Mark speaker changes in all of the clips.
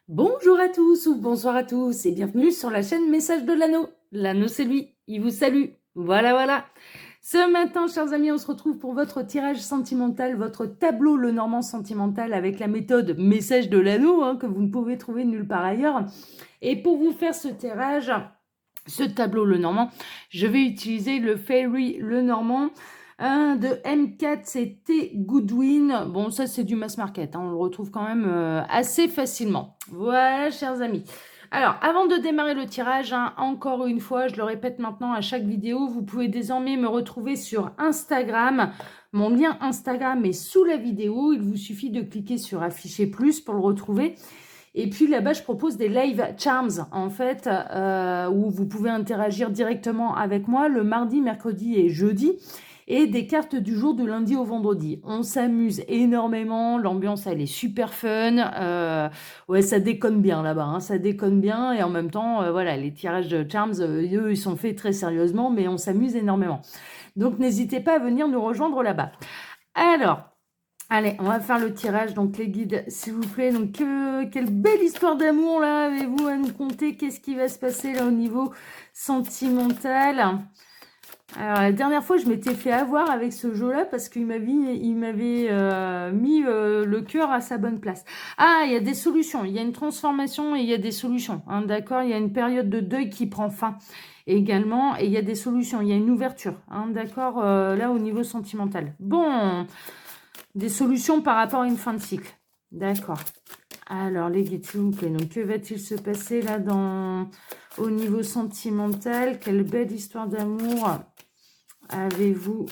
Speaker 1: Bonjour à tous ou bonsoir à tous et bienvenue sur la chaîne Message de l'Anneau. L'Anneau c'est lui, il vous salue. Voilà, voilà. Ce matin, chers amis, on se retrouve pour votre tirage sentimental, votre tableau Lenormand sentimental avec la méthode Message de l'Anneau que vous ne pouvez trouver nulle part ailleurs. Et pour vous faire ce tirage, ce tableau Lenormand, je vais utiliser le Fairy Lenormand. De M4, c'était Goodwin. Bon, ça, c'est du mass market. On le retrouve quand même assez facilement. Voilà, chers amis. Alors, avant de démarrer le tirage, encore une fois, je le répète maintenant à chaque vidéo, vous pouvez désormais me retrouver sur Instagram. Mon lien Instagram est sous la vidéo. Il vous suffit de cliquer sur Afficher plus pour le retrouver. Et puis là-bas, je propose des live charms, en fait, où vous pouvez interagir directement avec moi le mardi, mercredi et jeudi. Et des cartes du jour du lundi au vendredi. On s'amuse énormément, l'ambiance elle est super fun. Ouais, ça déconne bien là-bas, ça déconne bien. Et en même temps, voilà, les tirages de charms, eux, ils sont faits très sérieusement, mais on s'amuse énormément. Donc n'hésitez pas à venir nous rejoindre là-bas. Alors, allez, on va faire le tirage. Donc, les guides, s'il vous plaît. Donc, quelle belle histoire d'amour, là, avez-vous à nous conter? Qu'est-ce qui va se passer, là, au niveau sentimental? Alors, la dernière fois, je m'étais fait avoir avec ce jeu-là parce qu'il m'avait mis le cœur à sa bonne place. Ah, il y a des solutions. Il y a une transformation et il y a des solutions. D'accord? Il y a une période de deuil qui prend fin également et il y a des solutions. Il y a une ouverture. D'accord? Là, au niveau sentimental. Bon... Des solutions par rapport à une fin de cycle. D'accord. Alors, les guides, s'il vous plaît. Donc, que va-t-il se passer là au niveau sentimental? Quelle belle histoire d'amour avez-vous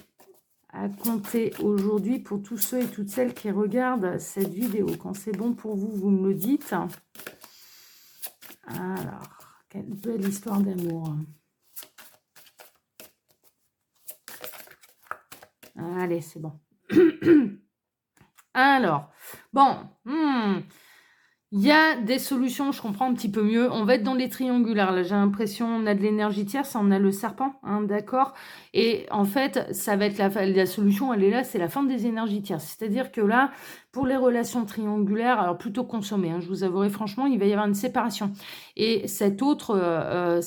Speaker 1: à compter aujourd'hui pour tous ceux et toutes celles qui regardent cette vidéo? Quand c'est bon pour vous, vous me le dites. Alors, quelle belle histoire d'amour. Allez, c'est bon. Alors, bon, il y a des solutions, je comprends un petit peu mieux. On va être dans les triangulaires. Là, j'ai l'impression on a de l'énergie tierce, on a le serpent, d'accord? Et en fait, ça va être la solution, elle est là, c'est la fin des énergies tierces. C'est-à-dire que là, pour les relations triangulaires, alors plutôt consommées, je vous avouerai franchement, il va y avoir une séparation. Et cette autre,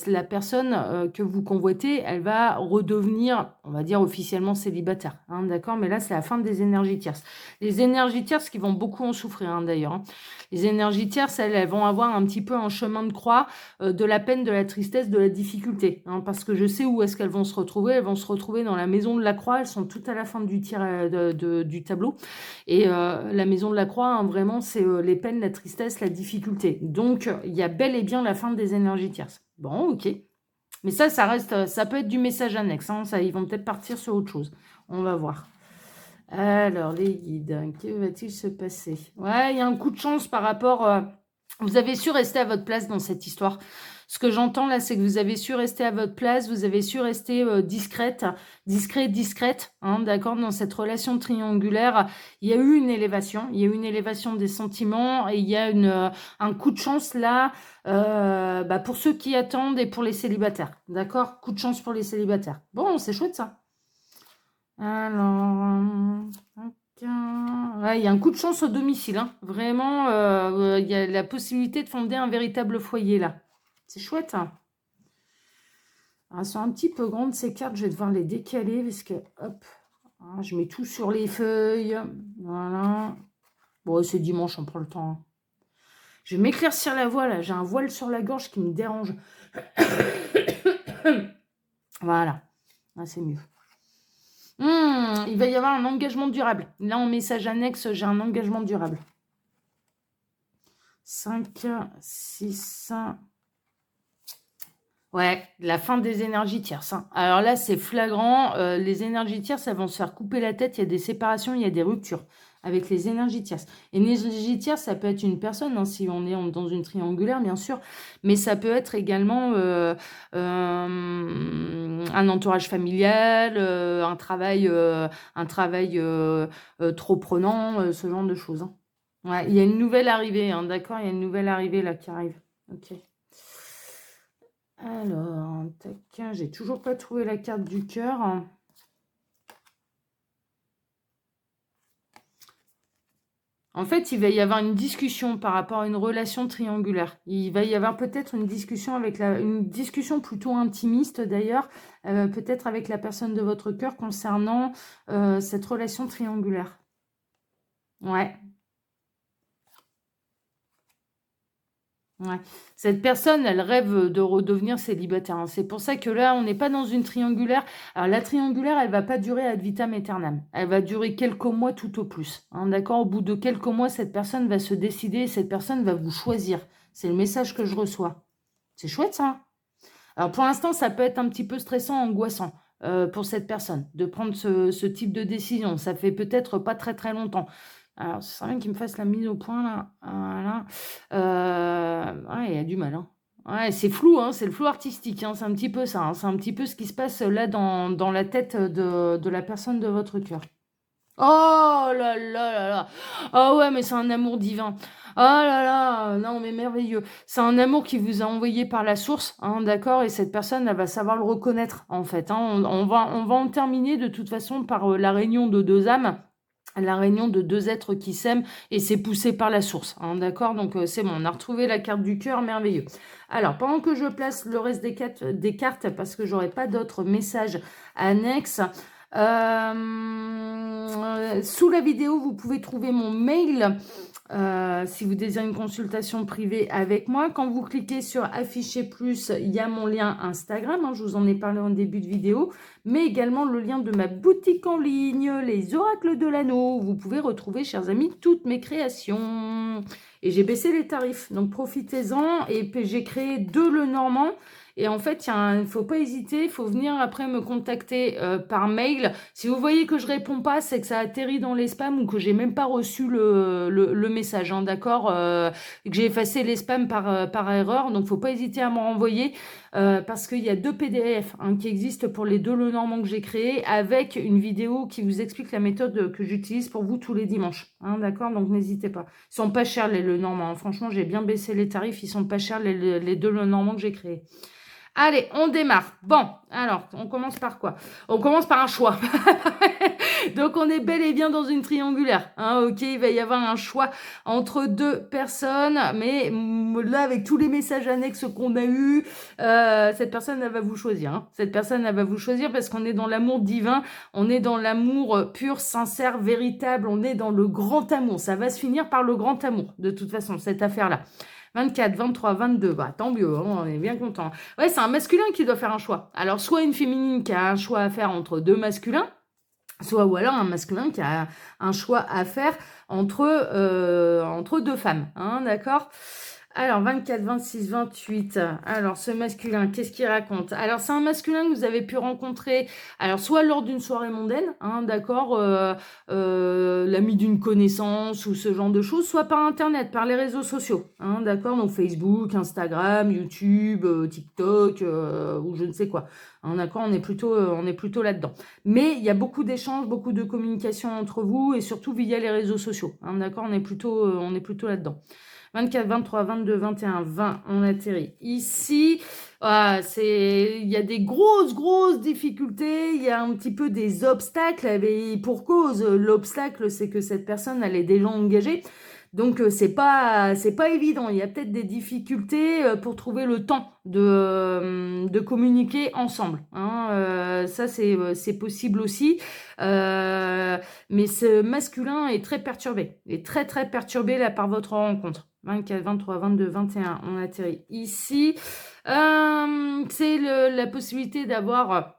Speaker 1: la personne que vous convoitez, elle va redevenir, on va dire officiellement célibataire, d'accord? Mais là, c'est la fin des énergies tierces. Les énergies tierces qui vont beaucoup en souffrir, d'ailleurs. Les énergies tierces, elles vont avoir un petit peu un chemin de croix de la peine, de la tristesse, de la difficulté. Parce que je sais où est-ce qu'elles vont se retrouver. Elles vont se retrouver dans la maison de la croix. Elles sont tout à la fin du tableau. Et la maison de la croix, vraiment, c'est les peines, la tristesse, la difficulté. Donc, il y a bel et bien la fin des énergies tierces. Bon, ok. Mais ça reste, ça peut être du message annexe. Ça, ils vont peut-être partir sur autre chose. On va voir. Alors, les guides, que va-t-il se passer? Ouais, il y a un coup de chance par rapport... vous avez su rester à votre place dans cette histoire. Ce que j'entends là, c'est que vous avez su rester à votre place, vous avez su rester discrète, discrète, d'accord, dans cette relation triangulaire. Il y a eu une élévation, il y a eu une élévation des sentiments et il y a un coup de chance là pour ceux qui attendent et pour les célibataires, d'accord? Coup de chance pour les célibataires. Bon, c'est chouette ça. Alors, ouais, il y a un coup de chance au domicile. Vraiment, il y a la possibilité de fonder un véritable foyer là. C'est chouette. Alors, elles sont un petit peu grandes ces cartes. Je vais devoir les décaler parce que, hop, je mets tout sur les feuilles. Voilà. Bon, c'est dimanche, on prend le temps. Je vais m'éclaircir la voix là. J'ai un voile sur la gorge qui me dérange. Voilà. C'est mieux. Il va y avoir un engagement durable. Là, en message annexe, j'ai un engagement durable. 5, 6. Ouais, la fin des énergies tierces. Alors là, c'est flagrant. Les énergies tierces, elles vont se faire couper la tête. Il y a des séparations, il y a des ruptures avec les énergies tierces. Et une énergie tierce, ça peut être une personne, si on est dans une triangulaire, bien sûr. Mais ça peut être également un entourage familial, un travail trop prenant, ce genre de choses. Ouais, il y a une nouvelle arrivée, d'accord? Il y a une nouvelle arrivée là qui arrive. Ok. Alors, tac, j'ai toujours pas trouvé la carte du cœur. En fait, il va y avoir une discussion par rapport à une relation triangulaire. Il va y avoir peut-être une discussion une discussion plutôt intimiste d'ailleurs, peut-être avec la personne de votre cœur concernant cette relation triangulaire. Ouais. Ouais. Cette personne, elle rêve de redevenir célibataire, hein. C'est pour ça que là, on n'est pas dans une triangulaire. Alors, la triangulaire, elle va pas durer ad vitam aeternam. Elle va durer quelques mois tout au plus, hein, d'accord? Au bout de quelques mois, cette personne va se décider et cette personne va vous choisir. C'est le message que je reçois. C'est chouette, ça. Alors, pour l'instant, ça peut être un petit peu stressant, angoissant pour cette personne de prendre ce type de décision. Ça fait peut-être pas très, très longtemps. Alors, ce serait bien qu'il me fasse la mise au point, là. Voilà. Ouais, il y a du mal, hein. Ouais, c'est flou, hein, c'est le flou artistique, hein, c'est un petit peu ça, hein, c'est un petit peu ce qui se passe là dans la tête de la personne de votre cœur. Oh là là là là. Oh ouais, mais c'est un amour divin. Oh là là, non mais merveilleux. C'est un amour qui vous a envoyé par la source, hein, d'accord? Et cette personne, elle va savoir le reconnaître, en fait, hein. On va en terminer de toute façon par la réunion de deux âmes. La réunion de deux êtres qui s'aiment et c'est poussé par la source, hein, d'accord? Donc c'est bon, on a retrouvé la carte du cœur, merveilleux. Alors, pendant que je place le reste des cartes parce que j'aurai pas d'autres messages annexes, sous la vidéo, vous pouvez trouver mon mail si vous désirez une consultation privée avec moi. Quand vous cliquez sur afficher plus, il y a mon lien Instagram, hein, je vous en ai parlé en début de vidéo, mais également le lien de ma boutique en ligne, les oracles de l'anneau. Vous pouvez retrouver, chers amis, toutes mes créations. Et j'ai baissé les tarifs, donc profitez-en. Et puis j'ai créé 2 le Normand. Et en fait, il ne faut pas hésiter, il faut venir après me contacter par mail. Si vous voyez que je réponds pas, c'est que ça atterrit dans les spams ou que j'ai même pas reçu le message, hein, d'accord, que j'ai effacé les spams par erreur. Donc, faut pas hésiter à me renvoyer parce qu'il y a 2 PDF hein, qui existent pour les 2 le Normand que j'ai créés avec une vidéo qui vous explique la méthode que j'utilise pour vous tous les dimanches, hein, d'accord. Donc, n'hésitez pas. Ils sont pas chers les le Normand, hein. Franchement, j'ai bien baissé les tarifs. Ils sont pas chers les 2 le Normand que j'ai créés. Allez, on démarre. Bon, alors, on commence par quoi? On commence par un choix. Donc, on est bel et bien dans une triangulaire, hein, ok, il va y avoir un choix entre 2 personnes, mais là, avec tous les messages annexes qu'on a eus, cette personne, elle va vous choisir, hein. Cette personne, elle va vous choisir parce qu'on est dans l'amour divin, on est dans l'amour pur, sincère, véritable, on est dans le grand amour. Ça va se finir par le grand amour, de toute façon, cette affaire-là. 24, 23, 22, bah tant mieux, hein, on est bien content. Ouais, c'est un masculin qui doit faire un choix. Alors, soit une féminine qui a un choix à faire entre 2 masculins, soit ou alors un masculin qui a un choix à faire entre 2 femmes, hein, d'accord? Alors, 24, 26, 28. Alors, ce masculin, qu'est-ce qu'il raconte? Alors, c'est un masculin que vous avez pu rencontrer, alors, soit lors d'une soirée mondaine, hein, d'accord, l'ami d'une connaissance ou ce genre de choses, soit par Internet, par les réseaux sociaux, hein, d'accord, donc Facebook, Instagram, YouTube, TikTok, ou je ne sais quoi. Hein, d'accord, on est plutôt là-dedans. Mais il y a beaucoup d'échanges, beaucoup de communication entre vous et surtout via les réseaux sociaux. Hein, d'accord, on est plutôt là-dedans. 24, 23, 22, 21, 20, on atterrit ici. Ah, il y a des grosses difficultés, il y a un petit peu des obstacles, et pour cause, l'obstacle, c'est que cette personne, elle est déjà engagée. Donc, c'est pas évident. Il y a peut-être des difficultés pour trouver le temps de communiquer ensemble, hein. Ça, c'est possible aussi. Mais ce masculin est très perturbé. Est très, très perturbé là par votre rencontre. 24, 23, 22, 21, on atterrit ici. C'est la possibilité d'avoir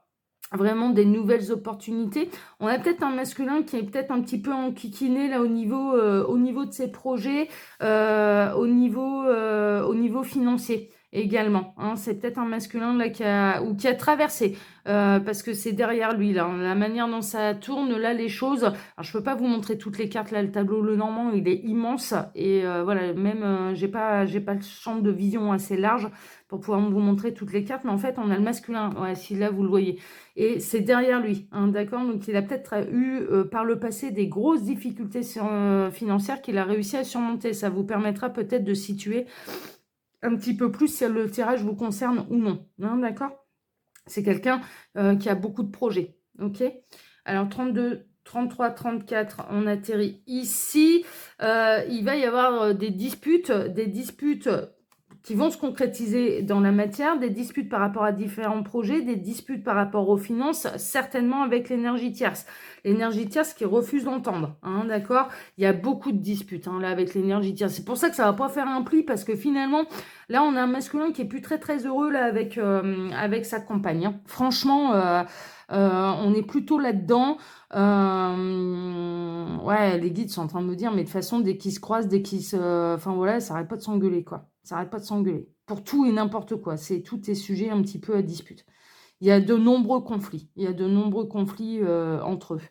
Speaker 1: vraiment des nouvelles opportunités. On a peut-être un masculin qui est peut-être un petit peu enquiquiné là au niveau de ses projets, au niveau financier également, hein. C'est peut-être un masculin là qui a traversé parce que c'est derrière lui là, la manière dont ça tourne là les choses. Alors je peux pas vous montrer toutes les cartes là, le tableau le Normand il est immense et voilà, même j'ai pas le champ de vision assez large pour pouvoir vous montrer toutes les cartes, mais en fait on a le masculin, ouais, si là vous le voyez, et c'est derrière lui, hein, d'accord, donc il a peut-être eu par le passé des grosses difficultés financières qu'il a réussi à surmonter. Ça vous permettra peut-être de situer un petit peu plus si le tirage vous concerne ou non, hein, d'accord. C'est quelqu'un qui a beaucoup de projets, ok. Alors 32, 33, 34, on atterrit ici. Il va y avoir des disputes qui vont se concrétiser dans la matière, des disputes par rapport à différents projets, des disputes par rapport aux finances, certainement avec l'énergie tierce. L'énergie tierce qui refuse d'entendre, hein, d'accord? Il y a beaucoup de disputes là avec l'énergie tierce. C'est pour ça que ça va pas faire un pli, parce que finalement, là, on a un masculin qui est plus très très heureux là avec sa compagne. Hein. Franchement, on est plutôt là-dedans. Ouais, les guides sont en train de me dire, mais de toute façon, dès qu'ils se croisent, dès qu'ils se... Enfin voilà, ça arrête pas de s'engueuler, quoi. Ça arrête pas de s'engueuler. Pour tout et n'importe quoi. Tout est sujet un petit peu à dispute. Il y a de nombreux conflits. Il y a de nombreux conflits entre eux.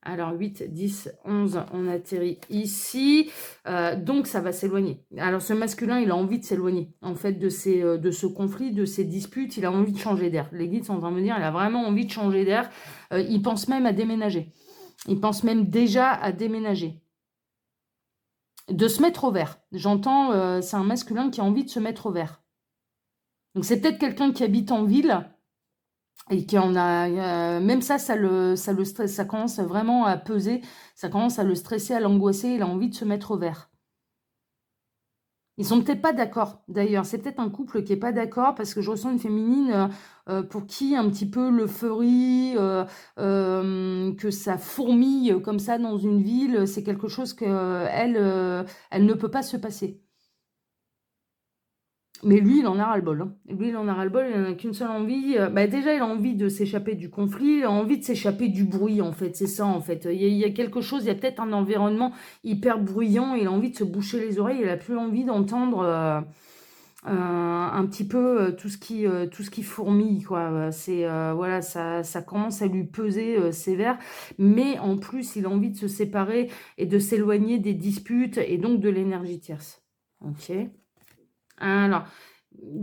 Speaker 1: Alors 8, 10, 11, on atterrit ici. Donc ça va s'éloigner. Alors ce masculin, il a envie de s'éloigner en fait de ce conflit, de ces disputes. Il a envie de changer d'air. Les guides sont en train de me dire, il a vraiment envie de changer d'air. Il pense même à déménager. Il pense même déjà à déménager. De se mettre au vert. J'entends, c'est un masculin qui a envie de se mettre au vert. Donc c'est peut-être quelqu'un qui habite en ville et qui en a... même ça le stresse, ça commence vraiment à peser, ça commence à le stresser, à l'angoisser, il a envie de se mettre au vert. Ils sont peut-être pas d'accord, d'ailleurs. C'est peut-être un couple qui est pas d'accord, parce que je ressens une féminine pour qui un petit peu l'euphorie, que ça fourmille comme ça dans une ville, c'est quelque chose que elle ne peut pas se passer. Mais lui, il en a ras-le-bol. Hein. Lui, il en a ras-le-bol, il n'en a qu'une seule envie. Déjà, il a envie de s'échapper du conflit, il a envie de s'échapper du bruit, en fait. C'est ça, en fait. Il y a quelque chose, il y a peut-être un environnement hyper bruyant, il a envie de se boucher les oreilles, il a plus envie d'entendre un petit peu tout ce qui fourmille, quoi. Voilà, ça commence à lui peser sévère. Mais en plus, il a envie de se séparer et de s'éloigner des disputes et donc de l'énergie tierce. Ok. Alors,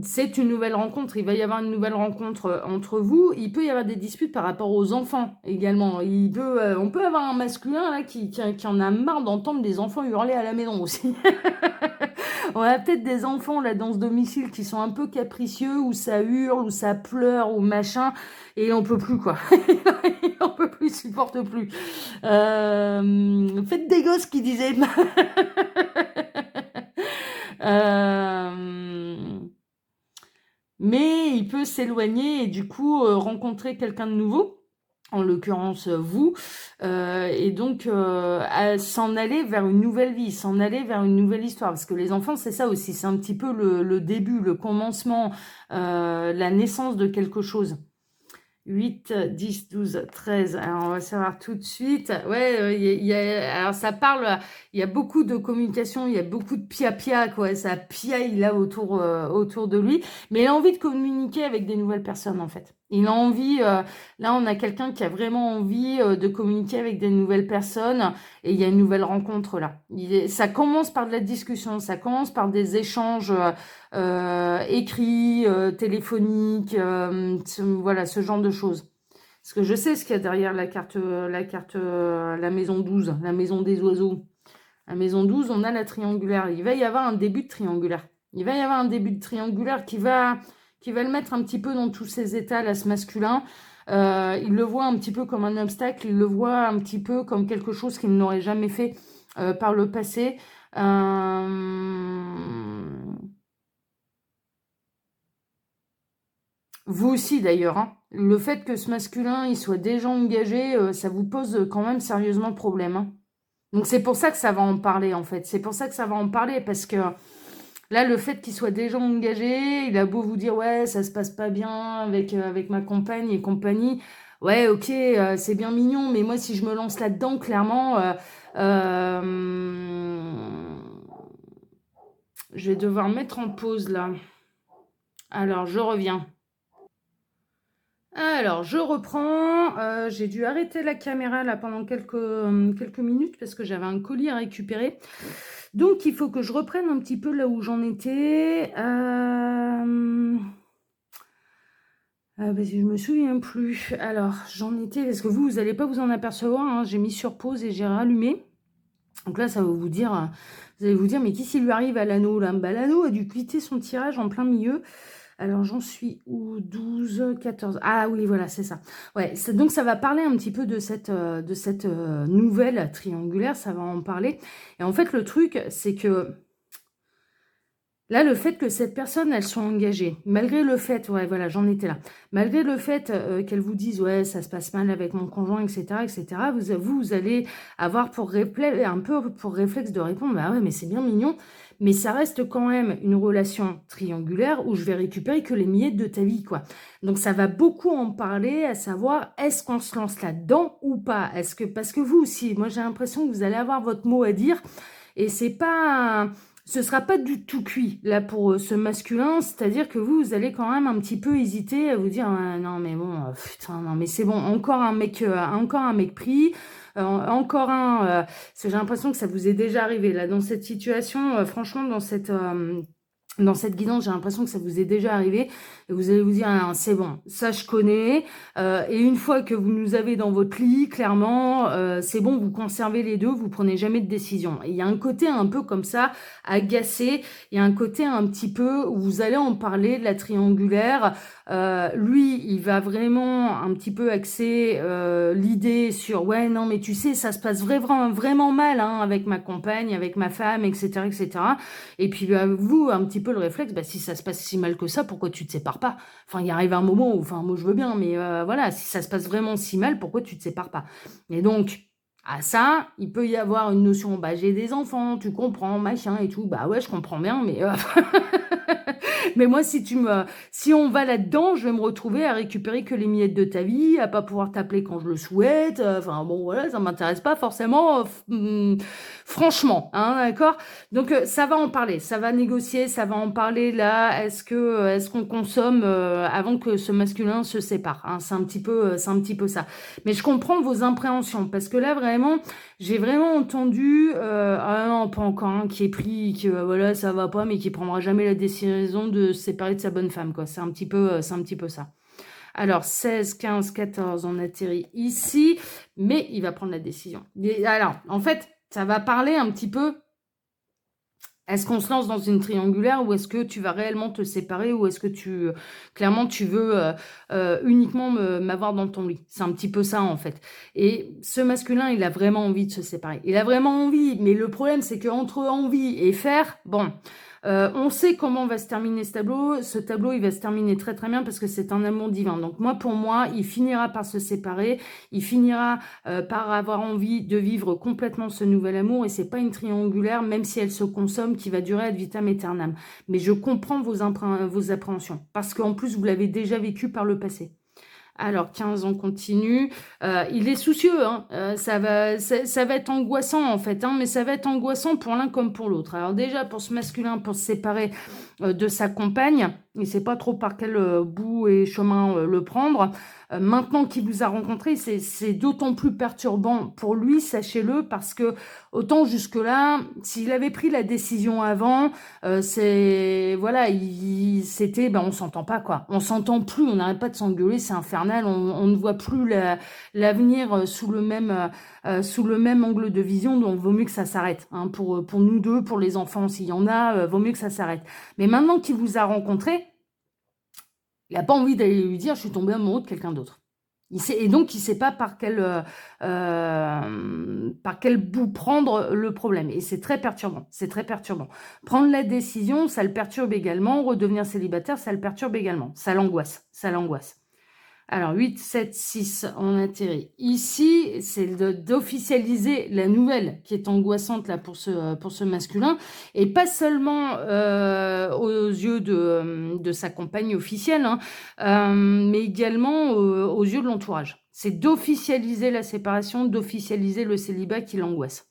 Speaker 1: c'est une nouvelle rencontre. Il va y avoir une nouvelle rencontre entre vous. Il peut y avoir des disputes par rapport aux enfants également. On peut avoir un masculin là qui en a marre d'entendre des enfants hurler à la maison aussi. On a peut-être des enfants là dans ce domicile qui sont un peu capricieux, où ça hurle, où ça pleure, ou machin, et on peut plus quoi. On peut plus, il supporte plus. Faites des gosses qui disaient. Mais il peut s'éloigner et du coup rencontrer quelqu'un de nouveau, en l'occurrence vous, et donc s'en aller vers une nouvelle vie, s'en aller vers une nouvelle histoire. Parce que les enfants, c'est ça aussi, c'est un petit peu le début, le commencement, la naissance de quelque chose. 8, 10, 12, 13. Alors, on va savoir tout de suite. Ouais, alors ça parle, il y a beaucoup de communication, il y a beaucoup de pia-pia, quoi. Ça piaille là autour de lui. Mais il a envie de communiquer avec des nouvelles personnes, en fait. Il a envie, là, on a quelqu'un qui a vraiment envie de communiquer avec des nouvelles personnes. Et il y a une nouvelle rencontre, là. Ça commence par de la discussion, ça commence par des échanges écrits, téléphoniques, voilà, ce genre de choses. Parce que je sais ce qu'il y a derrière la carte, la maison 12, la maison des oiseaux. La maison 12, on a la triangulaire. Il va y avoir un début de triangulaire. Il va y avoir un début de triangulaire qui va le mettre un petit peu dans tous ses états, là, ce masculin. Il le voit un petit peu comme un obstacle, il le voit un petit peu comme quelque chose qu'il n'aurait jamais fait par le passé. Vous aussi d'ailleurs, hein. Le fait que ce masculin il soit déjà engagé, ça vous pose quand même sérieusement problème. Hein. Donc c'est pour ça que ça va en parler en fait. C'est pour ça que ça va en parler parce que là le fait qu'il soit déjà engagé, il a beau vous dire ouais ça se passe pas bien avec ma compagne et compagnie. Ouais ok c'est bien mignon mais moi si je me lance là-dedans clairement euh, je vais devoir mettre en pause là. Alors je reviens. Alors, je reprends. J'ai dû arrêter la caméra là pendant quelques minutes parce que j'avais un colis à récupérer. Donc, il faut que je reprenne un petit peu là où j'en étais. Parce que je me souviens plus. Alors, j'en étais... Parce que vous n'allez pas vous en apercevoir. Hein, j'ai mis sur pause et j'ai rallumé. Donc là, ça va vous dire... Vous allez vous dire, mais qu'est-ce qui lui arrive à l'anneau là? L'anneau a dû quitter son tirage en plein milieu. Alors, j'en suis où? 12, 14. Ah oui, voilà, c'est ça. Ouais, donc ça va parler un petit peu de cette nouvelle triangulaire, ça va en parler. Et en fait, le truc, c'est que là, le fait que cette personne, elle soit engagée, malgré le fait, ouais, voilà, j'en étais là, malgré le fait qu'elle vous dise, ouais, ça se passe mal avec mon conjoint, etc., vous allez avoir un peu pour réflexe de répondre, bah ouais, mais c'est bien mignon, mais ça reste quand même une relation triangulaire où je vais récupérer que les miettes de ta vie, quoi. Donc ça va beaucoup en parler, à savoir, est-ce qu'on se lance là-dedans ou pas? Parce que vous aussi, moi j'ai l'impression que vous allez avoir votre mot à dire, et ce sera pas du tout cuit là pour ce masculin, c'est-à-dire que vous allez quand même un petit peu hésiter à vous dire ah, non mais bon putain non mais c'est bon encore un mec pris encore un parce que j'ai l'impression que ça vous est déjà arrivé là dans cette situation franchement dans cette guidance, j'ai l'impression que ça vous est déjà arrivé et vous allez vous dire ah, c'est bon, ça je connais et une fois que vous nous avez dans votre lit, clairement c'est bon, vous conservez les deux, vous prenez jamais de décision. Et il y a un côté un peu comme ça, agacé, il y a un côté un petit peu où vous allez en parler de la triangulaire. Lui, il va vraiment un petit peu axer l'idée sur ouais non mais tu sais ça se passe vraiment mal hein, avec ma compagne, avec ma femme, etc. etc. Et puis bah, vous, un petit peu le réflexe, bah, si ça se passe si mal que ça, pourquoi tu te sépares pas? Enfin, il arrive un moment où, enfin, moi je veux bien, mais voilà, si ça se passe vraiment si mal, pourquoi tu te sépares pas? Et donc, à ça, il peut y avoir une notion, bah j'ai des enfants, tu comprends, machin et tout, bah ouais, je comprends bien, mais mais moi, si on va là-dedans, je vais me retrouver à récupérer que les miettes de ta vie, à pas pouvoir t'appeler quand je le souhaite. Enfin bon, voilà, ça m'intéresse pas forcément, franchement, hein, d'accord. Donc ça va en parler, ça va négocier, ça va en parler là. Est-ce qu'on consomme avant que ce masculin se sépare, hein, c'est un petit peu ça. Mais je comprends vos impréhensions parce que là vraiment. J'ai vraiment entendu, ah non, pas encore un qui est pris, que voilà, ça va pas, mais qui prendra jamais la décision de se séparer de sa bonne femme, quoi. C'est un petit peu ça. Alors, 16, 15, 14, on atterrit ici, mais il va prendre la décision. Alors, en fait, ça va parler un petit peu. Est-ce qu'on se lance dans une triangulaire ou est-ce que tu vas réellement te séparer ou est-ce que clairement, tu veux uniquement m'avoir dans ton lit? C'est un petit peu ça, en fait. Et ce masculin, il a vraiment envie de se séparer. Il a vraiment envie, mais le problème, c'est qu'entre envie et faire, bon, on sait comment va se terminer ce tableau. Ce tableau, il va se terminer très très bien parce que c'est un amour divin. Donc moi, pour moi, il finira par se séparer. Il finira par avoir envie de vivre complètement ce nouvel amour. Et c'est pas une triangulaire, même si elle se consomme, qui va durer ad vitam aeternam. Mais je comprends vos appréhensions parce qu'en plus, vous l'avez déjà vécu par le passé. Alors, 15, on continue. Il est soucieux, hein. Ça va être angoissant, en fait, hein, mais ça va être angoissant pour l'un comme pour l'autre. Alors déjà, pour ce masculin, pour se séparer de sa compagne, il ne sait pas trop par quel bout et chemin le prendre. Maintenant qu'il vous a rencontré, c'est d'autant plus perturbant pour lui, sachez-le, parce que autant jusque-là, s'il avait pris la décision avant, voilà, c'était, ben on s'entend pas quoi, on s'entend plus, on n'arrête pas de s'engueuler, c'est infernal, on ne voit plus l'avenir sous le même angle de vision, donc vaut mieux que ça s'arrête, hein, pour nous deux, pour les enfants s'il y en a, vaut mieux que ça s'arrête. Mais maintenant qu'il vous a rencontré, il n'a pas envie d'aller lui dire je suis tombé amoureux de quelqu'un d'autre. Et donc, il ne sait pas par quel bout prendre le problème. Et c'est très perturbant. C'est très perturbant. Prendre la décision, ça le perturbe également. Redevenir célibataire, ça le perturbe également. Ça l'angoisse. Ça l'angoisse. Alors, 8, 7, 6, on atterrit ici. C'est d'officialiser la nouvelle qui est angoissante là pour ce masculin. Et pas seulement aux yeux de sa compagne officielle, hein, mais également aux yeux de l'entourage. C'est d'officialiser la séparation, d'officialiser le célibat qui l'angoisse.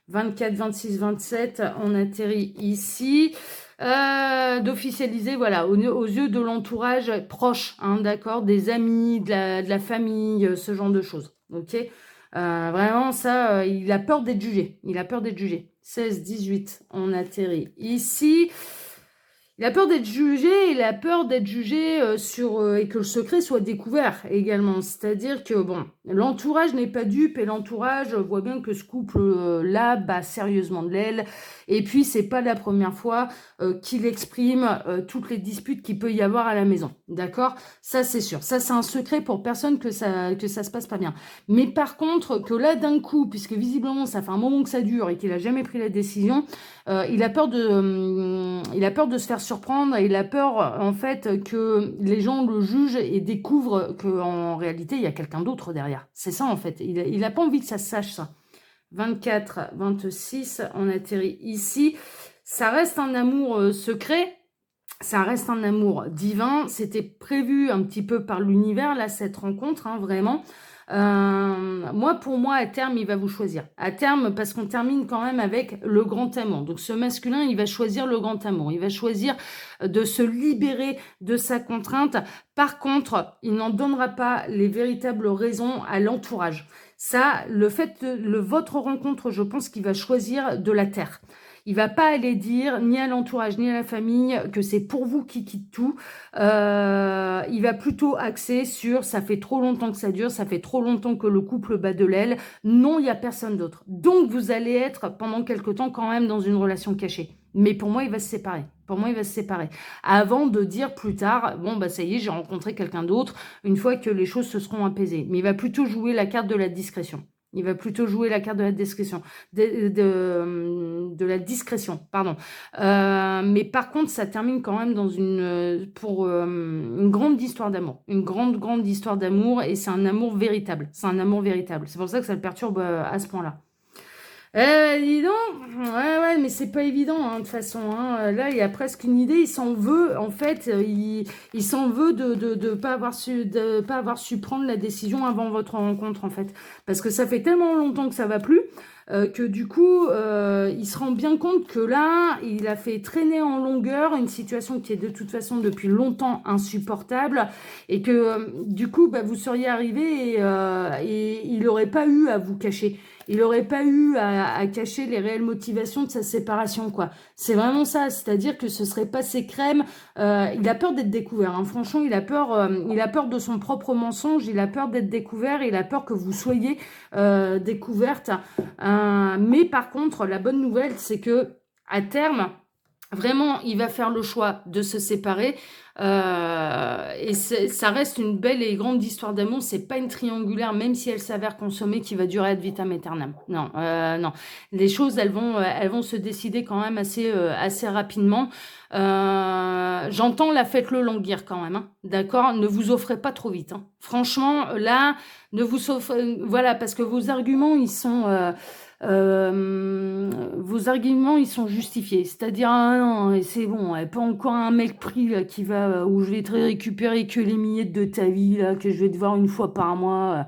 Speaker 1: 24, 26, 27, on atterrit ici. D'officialiser, voilà, aux yeux de l'entourage proche, hein, d'accord, des amis, de la famille, ce genre de choses, ok. Vraiment, ça, il a peur d'être jugé. 16, 18, on atterrit ici. Il a peur d'être jugé, il a peur d'être jugé et que le secret soit découvert également. C'est-à-dire que, bon, l'entourage n'est pas dupe et l'entourage voit bien que ce couple-là bat sérieusement de l'aile. Et puis, c'est pas la première fois qu'il exprime toutes les disputes qu'il peut y avoir à la maison. D'accord? Ça, c'est sûr. Ça, c'est un secret pour personne que ça se passe pas bien. Mais par contre, que là, d'un coup, puisque visiblement, ça fait un moment que ça dure et qu'il a jamais pris la décision, il a peur de se faire surprendre et il a peur en fait que les gens le jugent et découvrent qu'en réalité il y a quelqu'un d'autre derrière. C'est ça en fait. Il a pas envie que ça se sache ça. 24, 26, on atterrit ici. Ça reste un amour secret. Ça reste un amour divin. C'était prévu un petit peu par l'univers là cette rencontre, hein, vraiment. Pour moi, à terme, il va vous choisir. À terme, parce qu'on termine quand même avec le grand amour. Donc, ce masculin, il va choisir le grand amour. Il va choisir de se libérer de sa contrainte. Par contre, il n'en donnera pas les véritables raisons à l'entourage. Ça, le fait de votre rencontre, je pense qu'il va choisir de la terre. Il va pas aller dire ni à l'entourage ni à la famille que c'est pour vous qui quitte tout. Il va plutôt axer sur ça fait trop longtemps que ça dure, ça fait trop longtemps que le couple bat de l'aile. Non, il y a personne d'autre. Donc vous allez être pendant quelque temps quand même dans une relation cachée. Mais pour moi, il va se séparer. Pour moi, il va se séparer. Avant de dire plus tard, bon, bah ça y est, j'ai rencontré quelqu'un d'autre, une fois que les choses se seront apaisées. Mais il va plutôt jouer la carte de la discrétion. Il va plutôt jouer la carte de la discrétion. De la discrétion, pardon. Mais par contre, ça termine quand même dans une grande histoire d'amour. Une grande histoire d'amour. Et c'est un amour véritable. C'est un amour véritable. C'est pour ça que ça le perturbe à ce point-là. Dis donc, ouais, mais c'est pas évident, hein, de toute façon, hein. Là, il y a presque une idée, il s'en veut, en fait, il s'en veut de pas avoir su prendre la décision avant votre rencontre, en fait. Parce que ça fait tellement longtemps que ça va plus, que du coup, il se rend bien compte que là, il a fait traîner en longueur une situation qui est de toute façon depuis longtemps insupportable, et que, du coup, bah, vous seriez arrivé et il n'aurait pas eu à vous cacher. Il n'aurait pas eu à cacher les réelles motivations de sa séparation, quoi. C'est vraiment ça, c'est-à-dire que ce serait passé crème. Il a peur d'être découvert, hein. Franchement, il a peur de son propre mensonge, il a peur d'être découvert, il a peur que vous soyez découverte. Mais par contre, la bonne nouvelle, c'est que à terme, vraiment, il va faire le choix de se séparer. Et ça reste une belle et grande histoire d'amour. C'est pas une triangulaire, même si elle s'avère consommée, qui va durer ad vitam aeternam. Non, non. Les choses, elles vont se décider quand même assez rapidement. J'entends la faites-le languir quand même, hein. D'accord? Ne vous offrez pas trop vite, hein. Franchement, là, ne vous offrez, voilà, parce que vos arguments, vos arguments, ils sont justifiés. C'est-à-dire, ah non, c'est bon, pas encore un mec pris là, qui va, où je vais te récupérer que les miettes de ta vie, là, que je vais te voir une fois par mois,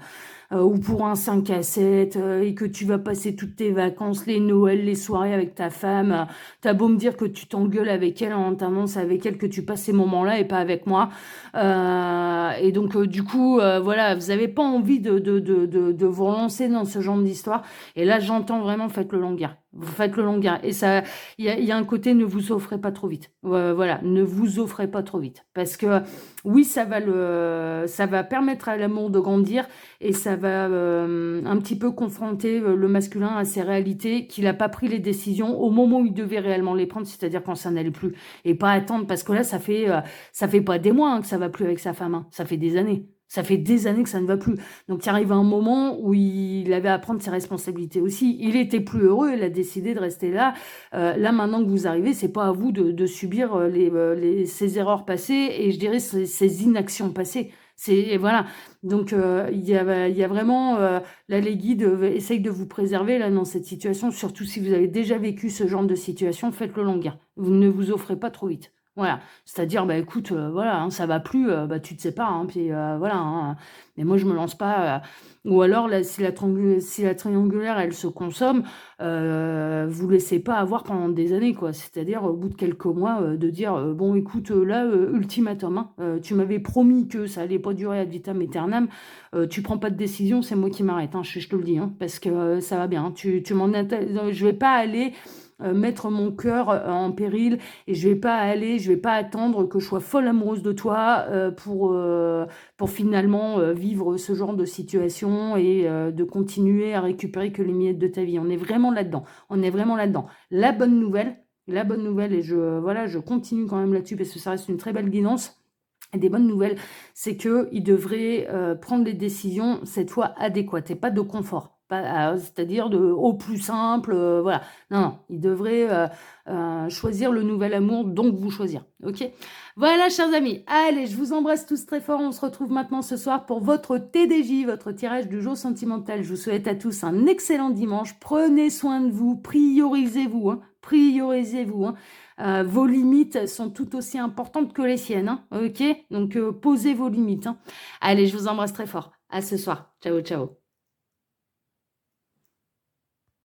Speaker 1: ou pour un 5 à 7, et que tu vas passer toutes tes vacances, les Noëls, les soirées avec ta femme. T'as beau me dire que tu t'engueules avec elle en entendant, c'est avec elle que tu passes ces moments-là et pas avec moi. Et donc, du coup, voilà, vous avez pas envie de vous relancer dans ce genre d'histoire. Et là, j'entends vraiment, faites le longueur. Vous faites le longueur. Et ça, il y a un côté, ne vous offrez pas trop vite. Voilà, ne vous offrez pas trop vite. Parce que, oui, ça va permettre à l'amour de grandir et ça va un petit peu confronter le masculin à ses réalités, qu'il n'a pas pris les décisions au moment où il devait réellement les prendre, c'est-à-dire quand ça n'allait plus. Et pas attendre, parce que là, ça fait pas des mois, hein, que ça va plus avec sa femme, hein. Ça fait des années. Ça fait des années que ça ne va plus. Donc, il arrive un moment où il avait à prendre ses responsabilités aussi. Il était plus heureux, il a décidé de rester là. Là, maintenant que vous arrivez, c'est pas à vous de subir ces erreurs passées et je dirais ces inactions passées. Voilà. Donc, il y a vraiment, là, les guides essayent de vous préserver là dans cette situation. Surtout si vous avez déjà vécu ce genre de situation, faites-le longueur. Vous ne vous offrez pas trop vite. Voilà, c'est-à-dire, bah écoute, voilà, hein, ça va plus, bah tu te sépares, hein, puis voilà, hein, mais moi je me lance pas. Ou alors, là, si la triangulaire, elle se consomme, vous laissez pas avoir pendant des années, quoi. C'est-à-dire, au bout de quelques mois, de dire, bon, écoute, là, ultimatum, hein, tu m'avais promis que ça allait pas durer ad vitam aeternam, tu prends pas de décision, c'est moi qui m'arrête, hein, je te le dis, hein, parce que ça va bien, je vais pas aller mettre mon cœur en péril et je vais pas attendre que je sois folle amoureuse de toi pour finalement vivre ce genre de situation et de continuer à récupérer que les miettes de ta vie. On est vraiment là-dedans. On est vraiment là-dedans. La bonne nouvelle, et je continue quand même là-dessus parce que ça reste une très belle guidance. Et des bonnes nouvelles, c'est qu'il devrait prendre les décisions cette fois adéquates et pas de confort. C'est-à-dire au plus simple, voilà. Non, il devrait choisir le nouvel amour, donc vous choisir. Ok. Voilà, chers amis. Allez, je vous embrasse tous très fort. On se retrouve maintenant ce soir pour votre TDJ, votre tirage du jour sentimental. Je vous souhaite à tous un excellent dimanche. Prenez soin de vous, priorisez-vous, hein. Priorisez-vous, hein. Vos limites sont tout aussi importantes que les siennes, hein, ok? Donc, posez vos limites, hein. Allez, je vous embrasse très fort. À ce soir. Ciao, ciao.